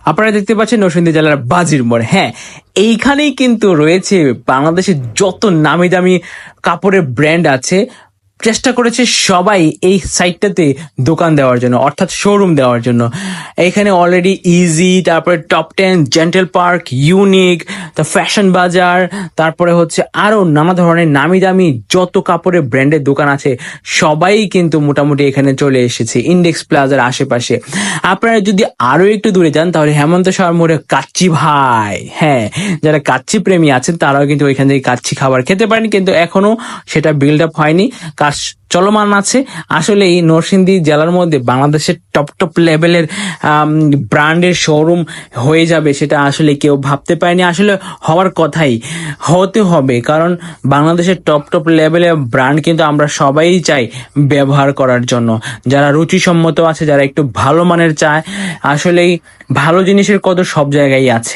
আপনারা দেখতে পাচ্ছেন নরসিংদী জেলার বাজির মোড়। হ্যাঁ, এইখানেই কিন্তু রয়েছে বাংলাদেশের যত নামি দামি কাপড়ের ব্র্যান্ড আছে। চেষ্টা করেছে সবাই এই সাইটটাতে দোকান দেওয়ার জন্য, অর্থাৎ শোরুম দেওয়ার জন্য। এখানে অলরেডি ইজি, তারপরে top 10, gentle park, unique, the fashion বাজার, তারপরে হচ্ছে আরো নানা ধরনের নামি দামি যত কাপড়ের ব্র্যান্ডের দোকান আছে সবাই কিন্তু মোটামুটি এখানে চলে এসেছে ইন্ডেক্স প্লাজার আশেপাশে। আপনারা যদি আরো একটু দূরে যান তাহলে হেমন্ত সাহার মোড়ে কাচ্চি ভাই। হ্যাঁ, যারা কাচ্চি প্রেমী আছেন তারাও কিন্তু ওইখান থেকে কাচ্চি খাবার খেতে পারেন, কিন্তু এখনো সেটা বিল্ড আপ হয়নি, কাজ চলমান আছে। আসলে এই নরসিংদী জেলার মধ্যে বাংলাদেশের টপ টপ লেভেলের ব্র্যান্ডের শোরুম হয়ে যাবে সেটা আসলে কেউ ভাবতে পারেনি। আসলে হওয়ার কথাই, হতে হবে, কারণ বাংলাদেশের টপ টপ লেভেলের ব্র্যান্ড কিন্তু আমরা সবাই চাই ব্যবহার করার জন্য। যারা রুচিসম্মত আছে, যারা একটু ভালো মানের চায়, আসলেই ভালো জিনিসের কদর সব জায়গায় আছে।